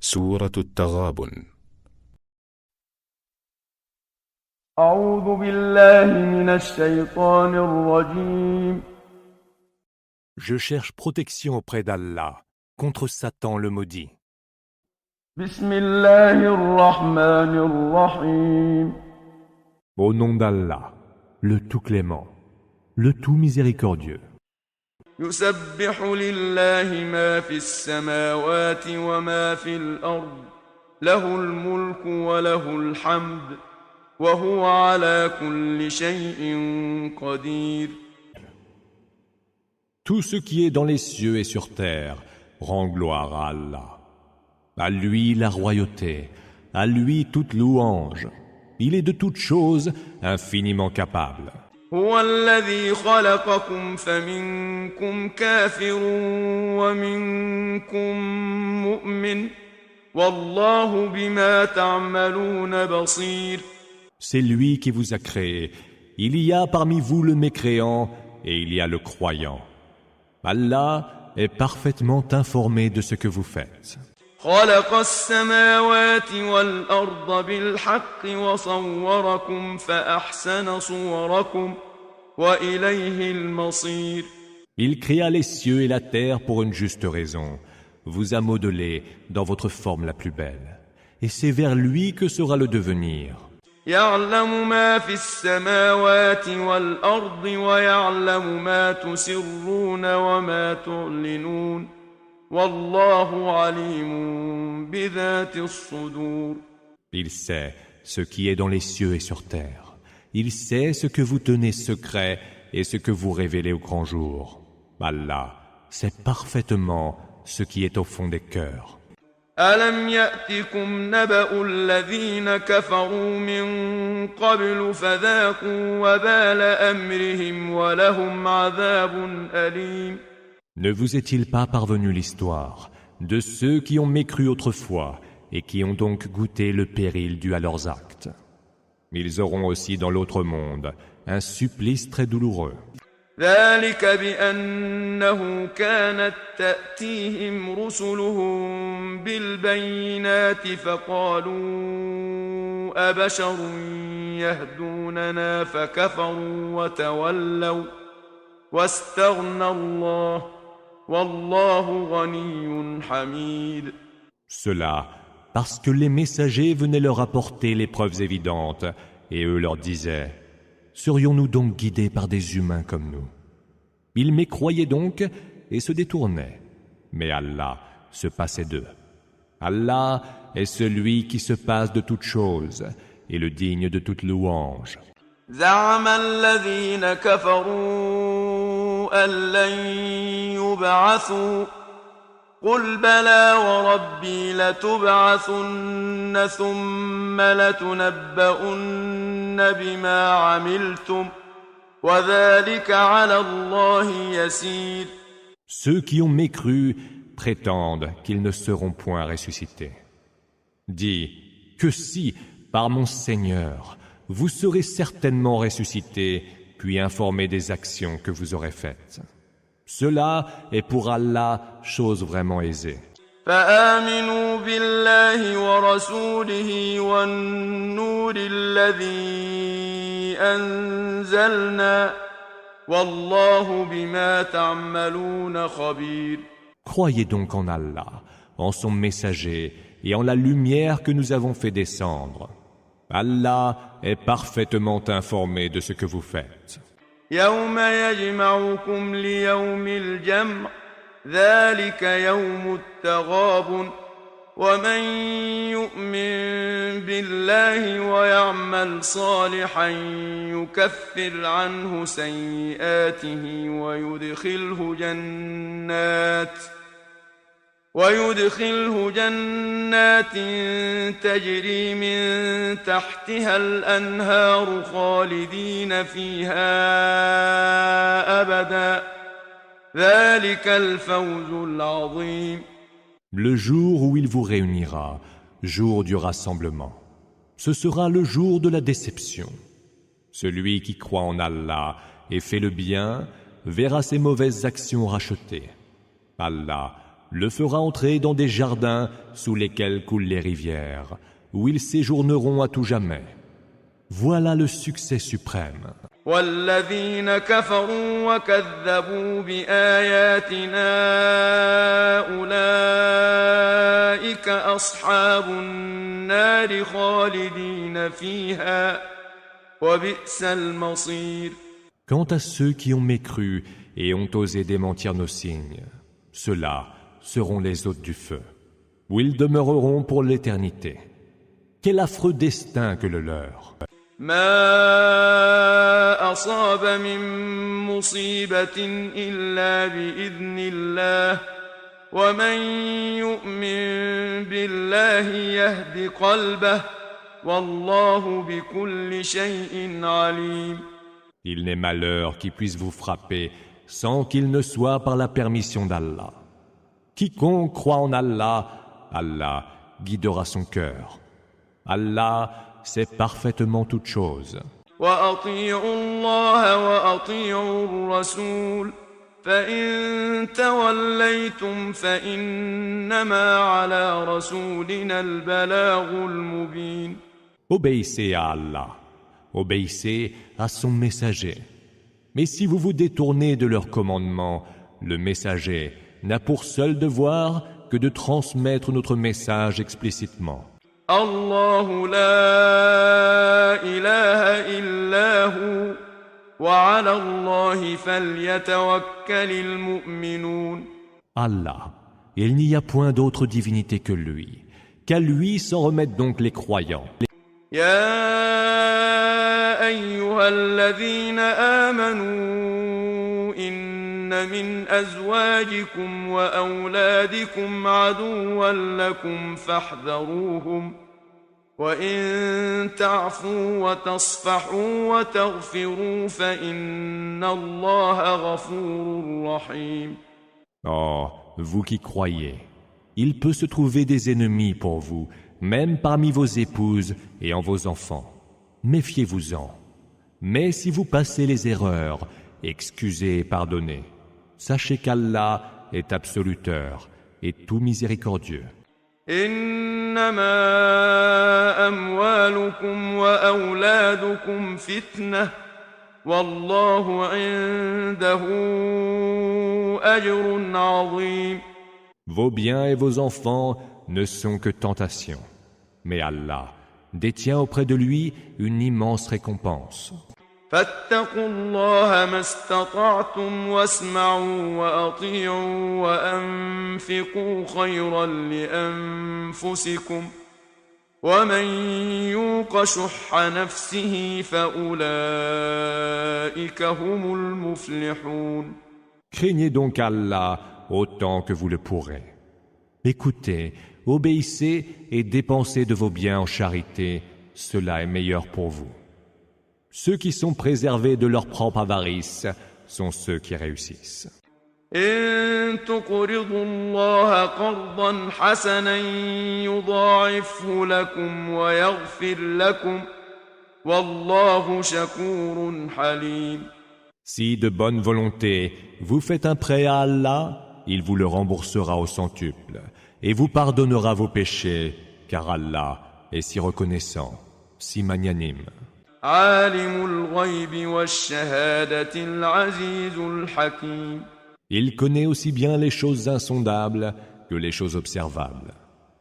سورة التغابن. أعوذ بالله من الشيطان الرجيم. Je cherche protection auprès d'Allah contre Satan le maudit. بسم الله الرحمن الرحيم. Au nom d'Allah, le tout clément, le tout miséricordieux. يسبح لله ما في السماوات وما في الأرض له الملك وله الحمد وهو على كل شيء قدير. Tout ce qui est dans les cieux et sur terre rend gloire à Allah. À lui la royauté, à lui toute louange. Il est de toutes choses infiniment capable. هو الذي خلقكم فمنكم كافر ومنكم مؤمن والله بما تعملون بصير. C'est lui qui vous a créé. Il y a parmi vous le mécréant et il y a le croyant. Allah est parfaitement informé de ce que vous faites. خلق السماوات والأرض بالحق وصوركم فأحسن صوركم وإليه المصير. Il créa les cieux et la terre pour une juste raison, vous a modelé dans votre forme la plus belle. Et c'est vers lui que sera le devenir. يعلم ما في السماوات والأرض ويعلم ما تسرون وما تعلنون والله عليم بذات الصدور. Il sait ce qui est dans les cieux et sur terre. Il sait ce que vous tenez secret et ce que vous révélez au grand jour. Allah sait parfaitement ce qui est au fond des cœurs. ألم يأتكم نبأ الذين كفروا من قبل فذاقوا وبال أمرهم ولهم عذاب أليم. Ne vous est-il pas parvenu l'histoire de ceux qui ont mécru autrefois et qui ont donc goûté le péril dû à leurs actes? Ils auront aussi dans l'autre monde un supplice très douloureux. ذلك بأنه كانت تأتيهم رسلهم بالبينات فقالوا أبشر يهدوننا فكفروا وتولوا واستغنى الله والله غني حميد. Cela parce que les messagers venaient leur apporter les preuves évidentes et eux leur disaient: serions-nous donc guidés par des humains comme nous? Ils mécroyaient donc et se détournaient. Mais Allah se passait d'eux. Allah est celui qui se passe de toutes choses et le digne de toute louange. زعم الذين كفروا أن لن يبعثوا قل بلى وربي لتبعثن ثم لتنبؤن بما عملتم وذلك على الله يسير. Ceux qui ont mécru prétendent qu'ils ne seront point ressuscités. Dis que si, par mon Seigneur, vous serez certainement ressuscités, puis informés des actions que vous aurez faites. Cela est pour Allah chose vraiment aisée. فآمنوا بالله ورسوله والنور الذي أنزلنا والله بما تعملون خبير. Croyez donc en Allah, en son messager et en la lumière que nous avons fait descendre. Allah est parfaitement informé de ce que vous faites. يوم يجمعكم ليوم الجمع ذلك يوم التغابن ومن يؤمن بالله ويعمل صالحا يكفر عنه سيئاته ويدخله جنات تجري من تحتها الأنهار خالدين فيها أبدا ذلك الفوز العظيم. Le jour où il vous réunira, jour du rassemblement, ce sera le jour de la déception. Celui qui croit en Allah et fait le bien verra ses mauvaises actions rachetées. Allah le fera entrer dans des jardins sous lesquels coulent les rivières, où ils séjourneront à tout jamais. Voilà le succès suprême. والذين كفروا وكذبوا بآياتنا أولئك أصحاب النار خالدين فيها وبئس المصير. Quant à ceux qui ont mécru et ont osé démentir nos signes, ceux-là seront les hôtes du feu, où ils demeureront pour l'éternité. Quel affreux destin que le leur! ما أصاب من مصيبة إلا بإذن الله ومن يؤمن بالله يهد قلبه والله بكل شيء عليم. Il n'est malheur qui puisse vous frapper sans qu'il ne soit par la permission d'Allah. Quiconque croit en Allah, Allah guidera son cœur. Allah sait parfaitement toutes choses. وأطيعوا الله وأطيعوا الرسول فإن توليتم فإنما على رسولنا البلاغ المبين. Obéissez à Allah, obéissez à son messager. Mais si vous vous détournez de leurs commandements, le messager n'a pour seul devoir que de transmettre notre message explicitement. الله لا إله إلا هو وعلى الله فليتوكل المؤمنون. Allah, il n'y a point d'autre divinité que lui. Qu'à lui s'en remettent donc les croyants. يا أيها الذين آمنوا إن من أزواجكم وأولادكم عدوا لكم فاحذروهم وإن تعفوا وتصفحوا وتغفروا فإن الله غفور رحيم. Oh, vous qui croyez, il peut se trouver des ennemis pour vous, même parmi vos épouses et en vos enfants. Méfiez-vous-en. Mais si vous passez les erreurs, excusez et pardonnez. Sachez qu'Allah est absoluteur et tout miséricordieux. إنما أموالكم وأولادكم فتنة والله عنده أجر عظيم. Vos biens et vos enfants ne sont que tentations. Mais Allah détient auprès de lui une immense récompense. فاتقوا الله ما استطعتم واسمعوا وأطيعوا وأنفقوا خيرا لأنفسكم ومن يوق شح نفسه فأولئك هم المفلحون. Craignez donc Allah autant que vous le pourrez. Écoutez, obéissez et dépensez de vos biens en charité, cela est meilleur pour vous. Ceux qui sont préservés de leur propre avarice sont ceux qui réussissent. إن تقرضوا الله قرضا حسنا يضاعفه لكم ويغفر لكم والله شكور حليم. Si de bonne volonté vous faites un prêt à Allah, il vous le remboursera au centuple et vous pardonnera vos péchés, car Allah est si reconnaissant, si magnanime. عالم الغيب والشهادة العزيز الحكيم. Il connaît aussi bien les choses insondables que les choses observables.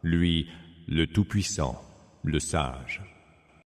Lui, le Tout-Puissant, le Sage.